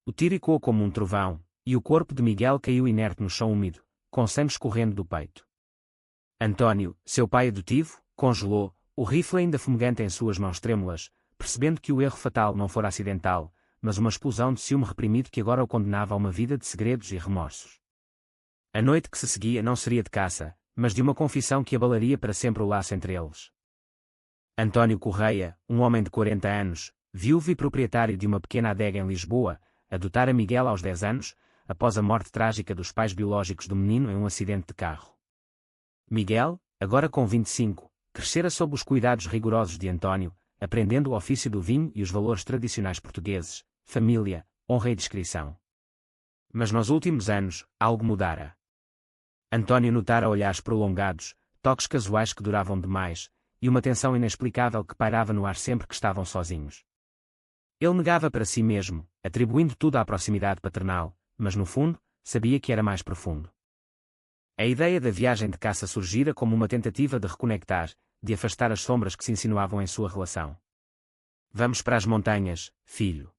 O tiro ecoou como um trovão, e o corpo de Miguel caiu inerte no chão úmido, com sangue escorrendo do peito. Antônio, seu pai adotivo, congelou, o rifle ainda fumegante em suas mãos trêmulas, percebendo que o erro fatal não fora acidental, mas uma explosão de ciúme reprimido que agora o condenava a uma vida de segredos e remorsos. A noite que se seguia não seria de caça, mas de uma confissão que abalaria para sempre o laço entre eles. Antônio Correia, um homem de 40 anos, viúvo e proprietário de uma pequena adega em Lisboa, adotara Miguel aos 10 anos, após a morte trágica dos pais biológicos do menino em um acidente de carro. Miguel, agora com 25, crescera sob os cuidados rigorosos de Antônio, aprendendo o ofício do vinho e os valores tradicionais portugueses, família, honra e discrição. Mas nos últimos anos, algo mudara. Antônio notara olhares prolongados, toques casuais que duravam demais, e uma tensão inexplicável que pairava no ar sempre que estavam sozinhos. Ele negava para si mesmo, atribuindo tudo à proximidade paternal, mas no fundo, sabia que era mais profundo. A ideia da viagem de caça surgira como uma tentativa de reconectar, de afastar as sombras que se insinuavam em sua relação. Vamos para as montanhas, filho.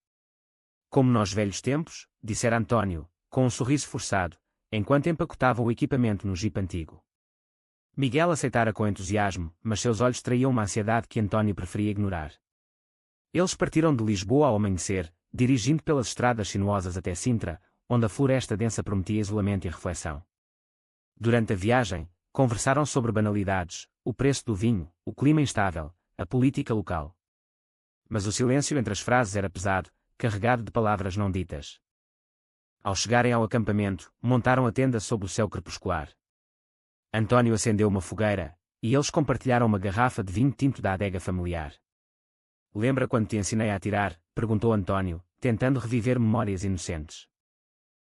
Como nos velhos tempos, dissera Antônio, com um sorriso forçado, enquanto empacotava o equipamento no jipe antigo. Miguel aceitara com entusiasmo, mas seus olhos traíam uma ansiedade que Antônio preferia ignorar. Eles partiram de Lisboa ao amanhecer, dirigindo pelas estradas sinuosas até Sintra, onde a floresta densa prometia isolamento e reflexão. Durante a viagem, conversaram sobre banalidades, o preço do vinho, o clima instável, a política local. Mas o silêncio entre as frases era pesado, carregado de palavras não ditas. Ao chegarem ao acampamento, montaram a tenda sob o céu crepuscular. Antônio acendeu uma fogueira, e eles compartilharam uma garrafa de vinho tinto da adega familiar. Lembra quando te ensinei a atirar? Perguntou Antônio, tentando reviver memórias inocentes.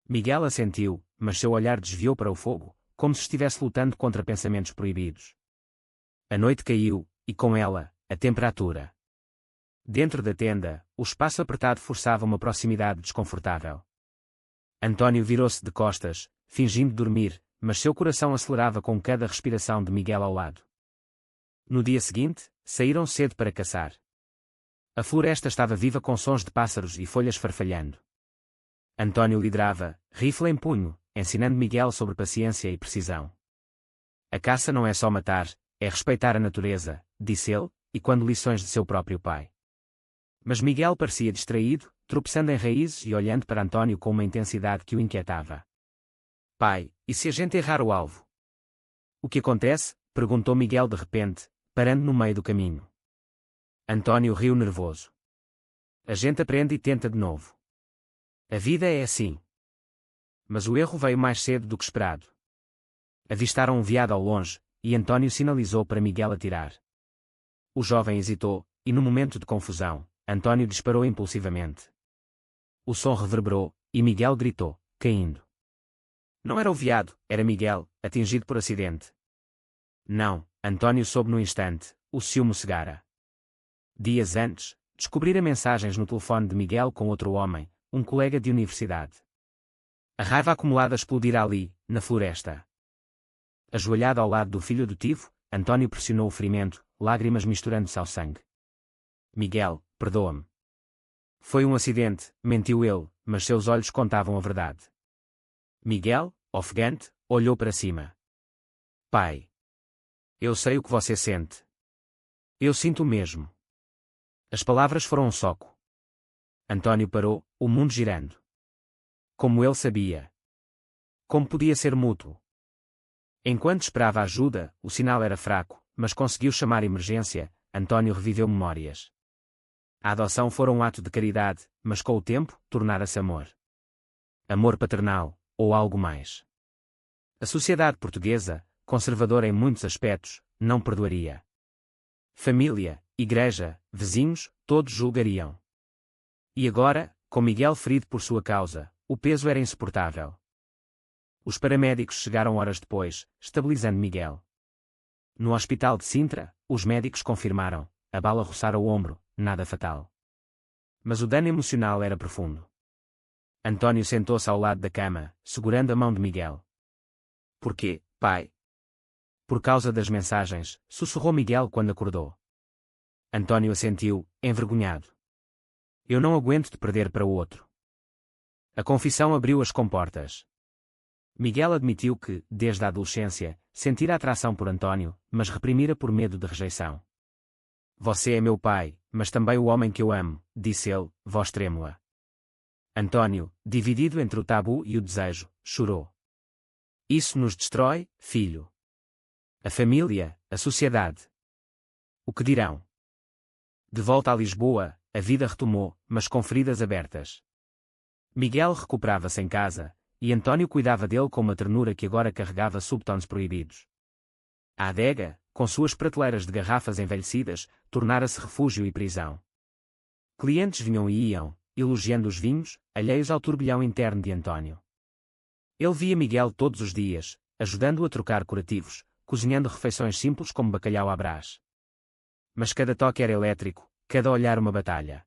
Miguel assentiu, mas seu olhar desviou para o fogo, como se estivesse lutando contra pensamentos proibidos. A noite caiu, e com ela, a temperatura. Dentro da tenda, o espaço apertado forçava uma proximidade desconfortável. Antônio virou-se de costas, fingindo dormir, mas seu coração acelerava com cada respiração de Miguel ao lado. No dia seguinte, saíram cedo para caçar. A floresta estava viva com sons de pássaros e folhas farfalhando. Antônio liderava, rifle em punho, ensinando Miguel sobre paciência e precisão. A caça não é só matar, é respeitar a natureza, disse ele, e quando lições de seu próprio pai. Mas Miguel parecia distraído, tropeçando em raízes e olhando para Antônio com uma intensidade que o inquietava. Pai, e se a gente errar o alvo? O que acontece? Perguntou Miguel de repente, parando no meio do caminho. Antônio riu nervoso. A gente aprende e tenta de novo. A vida é assim. Mas o erro veio mais cedo do que esperado. Avistaram um veado ao longe, e Antônio sinalizou para Miguel atirar. O jovem hesitou, e no momento de confusão, Antônio disparou impulsivamente. O som reverberou, e Miguel gritou, caindo. Não era o veado, era Miguel, atingido por acidente. Não, Antônio soube no instante, o ciúme cegara. Dias antes, descobrira mensagens no telefone de Miguel com outro homem, um colega de universidade. A raiva acumulada explodira ali, na floresta. Ajoelhado ao lado do filho adotivo, Antônio pressionou o ferimento, lágrimas misturando-se ao sangue. Miguel, perdoa-me. Foi um acidente, mentiu ele, mas seus olhos contavam a verdade. Miguel, ofegante, olhou para cima. Pai. Eu sei o que você sente. Eu sinto o mesmo. As palavras foram um soco. Antônio parou, o mundo girando. Como ele sabia. Como podia ser mútuo. Enquanto esperava ajuda, o sinal era fraco, mas conseguiu chamar emergência. Antônio reviveu memórias. A adoção fora um ato de caridade, mas com o tempo, tornara-se amor. Amor paternal, ou algo mais. A sociedade portuguesa, conservadora em muitos aspectos, não perdoaria. Família, igreja, vizinhos, todos julgariam. E agora, com Miguel ferido por sua causa, o peso era insuportável. Os paramédicos chegaram horas depois, estabilizando Miguel. No hospital de Sintra, os médicos confirmaram, a bala roçara o ombro, nada fatal. Mas o dano emocional era profundo. Antônio sentou-se ao lado da cama, segurando a mão de Miguel. Por quê, pai? Por causa das mensagens, sussurrou Miguel quando acordou. Antônio assentiu, envergonhado. Eu não aguento te perder para o outro. A confissão abriu as comportas. Miguel admitiu que, desde a adolescência, sentira atração por Antônio, mas reprimira por medo de rejeição. Você é meu pai, mas também o homem que eu amo, disse ele, voz trêmula. Antônio, dividido entre o tabu e o desejo, chorou. Isso nos destrói, filho. A família, a sociedade. O que dirão? De volta a Lisboa, a vida retomou, mas com feridas abertas. Miguel recuperava-se em casa, e Antônio cuidava dele com uma ternura que agora carregava subtons proibidos. A adega, com suas prateleiras de garrafas envelhecidas, tornara-se refúgio e prisão. Clientes vinham e iam, elogiando os vinhos, alheios ao turbilhão interno de Antônio. Ele via Miguel todos os dias, ajudando-o a trocar curativos, cozinhando refeições simples como bacalhau à brás. Mas cada toque era elétrico, cada olhar uma batalha.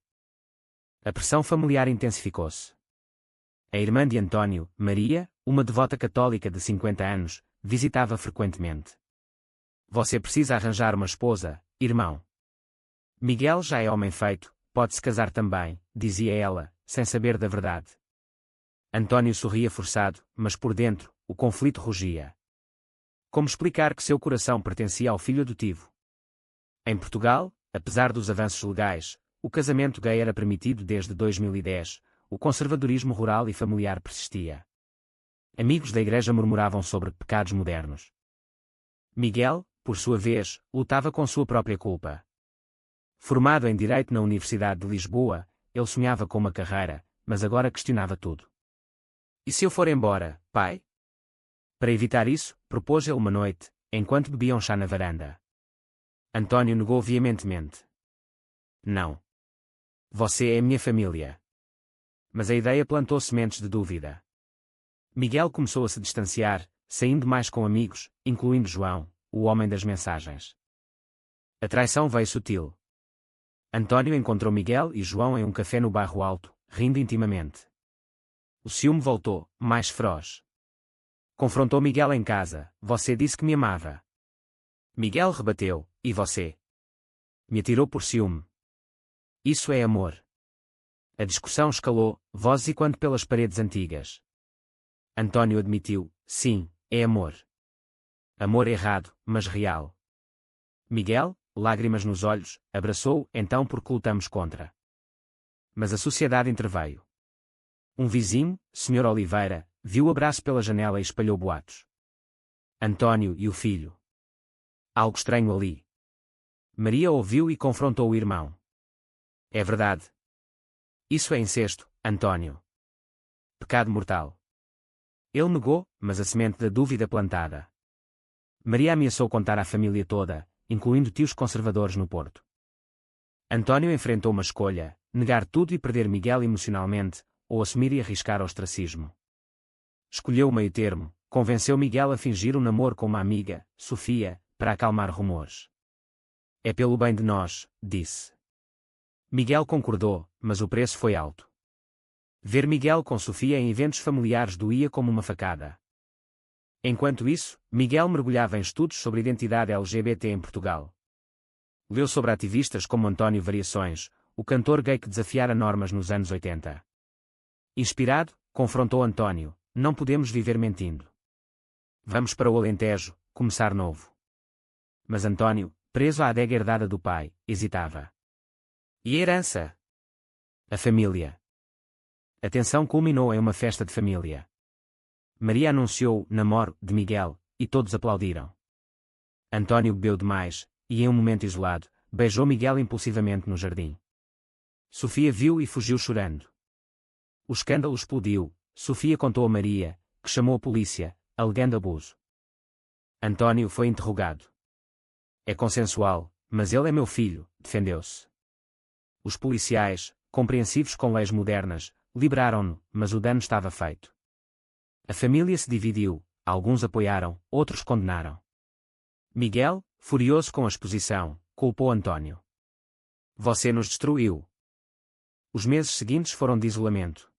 A pressão familiar intensificou-se. A irmã de Antônio, Maria, uma devota católica de 50 anos, visitava frequentemente. Você precisa arranjar uma esposa, irmão. Miguel já é homem feito, pode-se casar também, dizia ela, sem saber da verdade. Antônio sorria forçado, mas por dentro, o conflito rugia. Como explicar que seu coração pertencia ao filho adotivo? Em Portugal, apesar dos avanços legais, o casamento gay era permitido desde 2010, o conservadorismo rural e familiar persistia. Amigos da igreja murmuravam sobre pecados modernos. Miguel, por sua vez, lutava com sua própria culpa. Formado em Direito na Universidade de Lisboa, ele sonhava com uma carreira, mas agora questionava tudo. E se eu for embora, pai? Para evitar isso, propôs ele uma noite, enquanto bebiam chá na varanda. Antônio negou veementemente. Não. Você é minha família. Mas a ideia plantou sementes de dúvida. Miguel começou a se distanciar, saindo mais com amigos, incluindo João, o homem das mensagens. A traição veio sutil. Antônio encontrou Miguel e João em um café no Bairro Alto, rindo intimamente. O ciúme voltou, mais feroz. Confrontou Miguel em casa. Você disse que me amava. Miguel rebateu. E você? Me atirou por ciúme. Isso é amor. A discussão escalou, vozes ecoando pelas paredes antigas. Antônio admitiu, sim, é amor. Amor errado, mas real. Miguel, lágrimas nos olhos, abraçou-o, então porque lutamos contra. Mas a sociedade interveio. Um vizinho, Sr. Oliveira, viu o abraço pela janela e espalhou boatos. Antônio e o filho. Algo estranho ali. Maria ouviu e confrontou o irmão. É verdade. Isso é incesto, Antônio. Pecado mortal. Ele negou, mas a semente da dúvida plantada. Maria ameaçou contar à família toda, incluindo tios conservadores no Porto. Antônio enfrentou uma escolha, negar tudo e perder Miguel emocionalmente, ou assumir e arriscar ao ostracismo. Escolheu o meio termo, convenceu Miguel a fingir um namoro com uma amiga, Sofia, para acalmar rumores. É pelo bem de nós, disse. Miguel concordou, mas o preço foi alto. Ver Miguel com Sofia em eventos familiares doía como uma facada. Enquanto isso, Miguel mergulhava em estudos sobre identidade LGBT em Portugal. Leu sobre ativistas como António Variações, o cantor gay que desafiara normas nos anos 80. Inspirado, confrontou Antônio, não podemos viver mentindo. Vamos para o Alentejo, começar novo. Mas Antônio, preso à adega herdada do pai, hesitava. E a herança? A família. A tensão culminou em uma festa de família. Maria anunciou o namoro de Miguel, e todos aplaudiram. Antônio bebeu demais, e em um momento isolado, beijou Miguel impulsivamente no jardim. Sofia viu e fugiu chorando. O escândalo explodiu. Sofia contou a Maria, que chamou a polícia, alegando abuso. Antônio foi interrogado. É consensual, mas ele é meu filho, defendeu-se. Os policiais, compreensivos com leis modernas, liberaram-no, mas o dano estava feito. A família se dividiu, alguns apoiaram, outros condenaram. Miguel, furioso com a exposição, culpou Antônio. Você nos destruiu. Os meses seguintes foram de isolamento.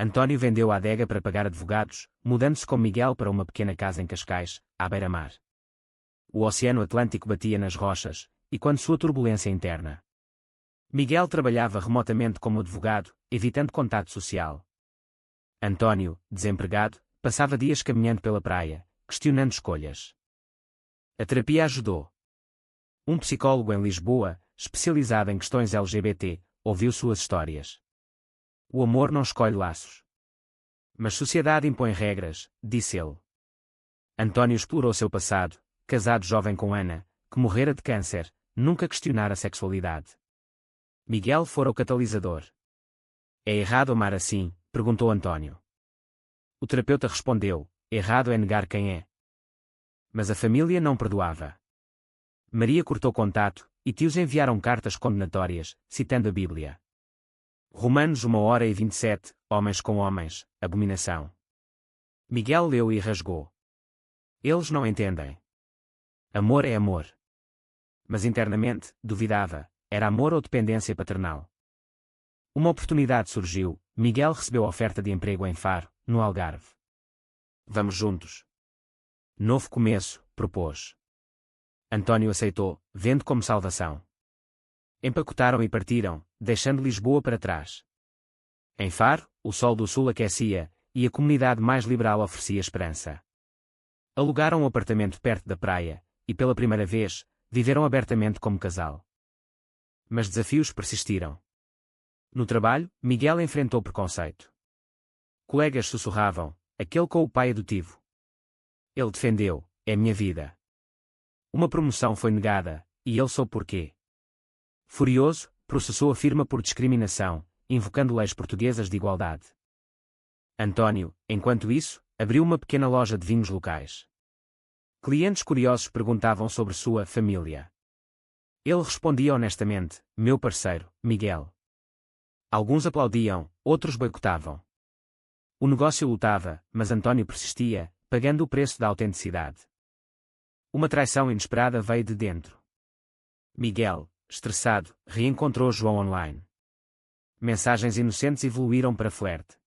Antônio vendeu a adega para pagar advogados, mudando-se com Miguel para uma pequena casa em Cascais, à beira-mar. O Oceano Atlântico batia nas rochas, e quando sua turbulência interna. Miguel trabalhava remotamente como advogado, evitando contato social. António, desempregado, passava dias caminhando pela praia, questionando escolhas. A terapia ajudou. Um psicólogo em Lisboa, especializado em questões LGBT, ouviu suas histórias. O amor não escolhe laços. Mas sociedade impõe regras, disse ele. António explorou seu passado, casado jovem com Ana, que morrera de câncer, nunca questionara a sexualidade. Miguel fora o catalisador. É errado amar assim? Perguntou António. O terapeuta respondeu, errado é negar quem é. Mas a família não perdoava. Maria cortou contato, e tios enviaram cartas condenatórias, citando a Bíblia. Romanos 1h27, homens com homens, abominação. Miguel leu e rasgou. Eles não entendem. Amor é amor. Mas internamente, duvidava, era amor ou dependência paternal. Uma oportunidade surgiu, Miguel recebeu a oferta de emprego em Faro, no Algarve. Vamos juntos. Novo começo, propôs. António aceitou, vendo como salvação. Empacotaram e partiram, deixando Lisboa para trás. Em Faro, o sol do sul aquecia, e a comunidade mais liberal oferecia esperança. Alugaram um apartamento perto da praia, e pela primeira vez, viveram abertamente como casal. Mas desafios persistiram. No trabalho, Miguel enfrentou preconceito. Colegas sussurravam, aquele com o pai adotivo. Ele defendeu, é minha vida. Uma promoção foi negada, e ele soube porquê. Furioso, processou a firma por discriminação, invocando leis portuguesas de igualdade. António, enquanto isso, abriu uma pequena loja de vinhos locais. Clientes curiosos perguntavam sobre sua família. Ele respondia honestamente, meu parceiro, Miguel. Alguns aplaudiam, outros boicotavam. O negócio lutava, mas António persistia, pagando o preço da autenticidade. Uma traição inesperada veio de dentro. Miguel, estressado, reencontrou João online. Mensagens inocentes evoluíram para flerte.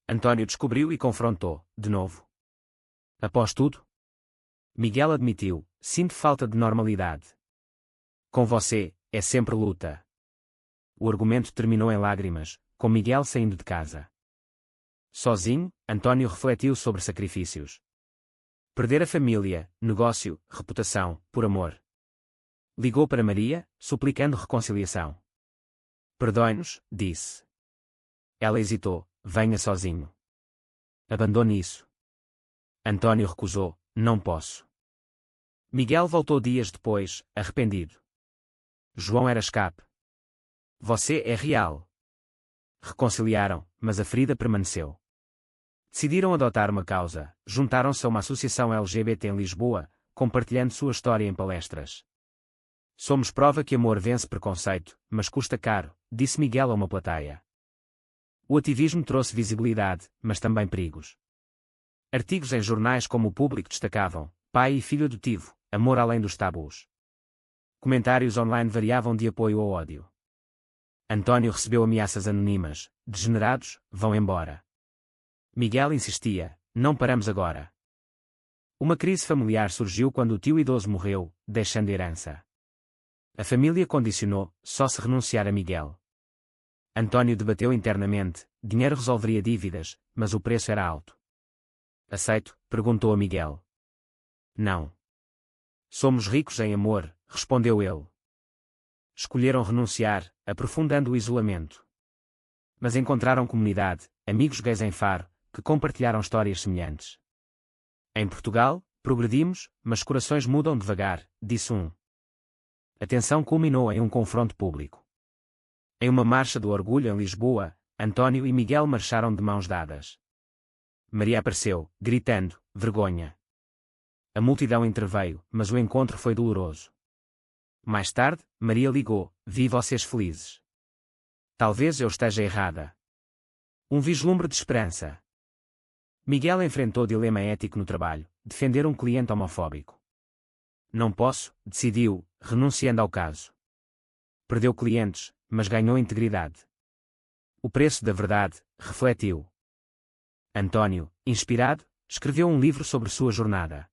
António descobriu e confrontou, de novo. Após tudo? Miguel admitiu, sinto falta de normalidade. Com você, é sempre luta. O argumento terminou em lágrimas, com Miguel saindo de casa. Sozinho, António refletiu sobre sacrifícios. Perder a família, negócio, reputação, por amor. Ligou para Maria, suplicando reconciliação. Perdoe-nos, disse. Ela hesitou, venha sozinho. Abandone isso. António recusou, não posso. Miguel voltou dias depois, arrependido. João era escape. Você é real. Reconciliaram, mas a ferida permaneceu. Decidiram adotar uma causa, juntaram-se a uma associação LGBT em Lisboa, compartilhando sua história em palestras. Somos prova que amor vence preconceito, mas custa caro, disse Miguel a uma plateia. O ativismo trouxe visibilidade, mas também perigos. Artigos em jornais como o Público destacavam, pai e filho adotivo, amor além dos tabus. Comentários online variavam de apoio ao ódio. António recebeu ameaças anônimas, degenerados, vão embora. Miguel insistia, não paramos agora. Uma crise familiar surgiu quando o tio idoso morreu, deixando herança. A família condicionou, só se renunciar a Miguel. António debateu internamente, dinheiro resolveria dívidas, mas o preço era alto. Aceito? Perguntou a Miguel. Não. Somos ricos em amor, respondeu ele. Escolheram renunciar, aprofundando o isolamento. Mas encontraram comunidade, amigos gays em Faro, que compartilharam histórias semelhantes. Em Portugal, progredimos, mas corações mudam devagar, disse um. A tensão culminou em um confronto público. Em uma marcha do orgulho em Lisboa, António e Miguel marcharam de mãos dadas. Maria apareceu, gritando, vergonha. A multidão interveio, mas o encontro foi doloroso. Mais tarde, Maria ligou, vi vocês felizes. Talvez eu esteja errada. Um vislumbre de esperança. Miguel enfrentou dilema ético no trabalho, defender um cliente homofóbico. Não posso, decidiu, renunciando ao caso. Perdeu clientes, mas ganhou integridade. O preço da verdade, refletiu. António, inspirado, escreveu um livro sobre sua jornada.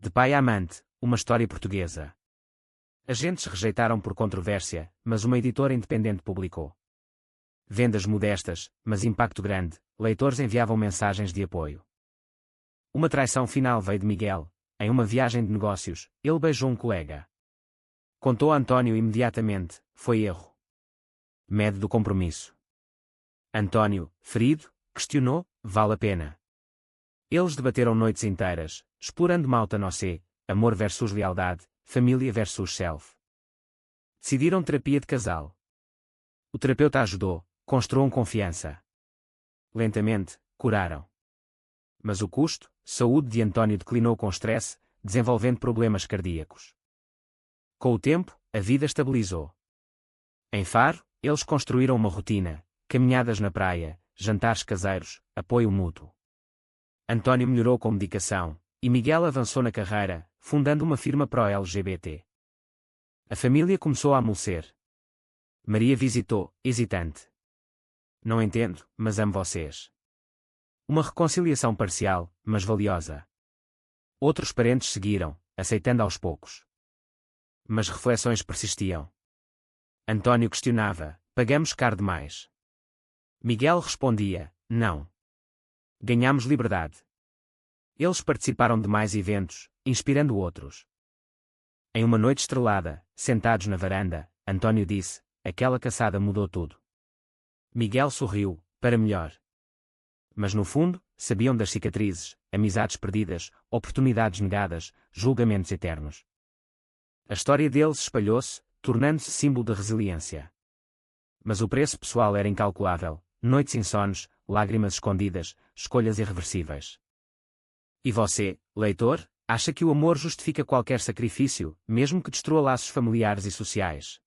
De pai a amante, uma história portuguesa. Agentes rejeitaram por controvérsia, mas uma editora independente publicou. Vendas modestas, mas impacto grande, leitores enviavam mensagens de apoio. Uma traição final veio de Miguel. Em uma viagem de negócios, ele beijou um colega. Contou a António imediatamente, foi erro. Medo do compromisso. António, ferido, questionou, vale a pena. Eles debateram noites inteiras, explorando Mauta Nocé, amor versus lealdade, família versus self. Decidiram terapia de casal. O terapeuta ajudou, construíram confiança. Lentamente, curaram. Mas o custo, saúde de António declinou com estresse, desenvolvendo problemas cardíacos. Com o tempo, a vida estabilizou. Em Faro, eles construíram uma rotina, caminhadas na praia, jantares caseiros, apoio mútuo. António melhorou com medicação, e Miguel avançou na carreira, fundando uma firma pró-LGBT. A família começou a amolecer. Maria visitou, hesitante. Não entendo, mas amo vocês. Uma reconciliação parcial, mas valiosa. Outros parentes seguiram, aceitando aos poucos. Mas reflexões persistiam. António questionava, pagamos caro demais. Miguel respondia, não. Ganhamos liberdade. Eles participaram de mais eventos, inspirando outros. Em uma noite estrelada, sentados na varanda, António disse, aquela caçada mudou tudo. Miguel sorriu, para melhor. Mas no fundo, sabiam das cicatrizes, amizades perdidas, oportunidades negadas, julgamentos eternos. A história deles espalhou-se, tornando-se símbolo de resiliência. Mas o preço pessoal era incalculável, noites insones, lágrimas escondidas, escolhas irreversíveis. E você, leitor, acha que o amor justifica qualquer sacrifício, mesmo que destrua laços familiares e sociais?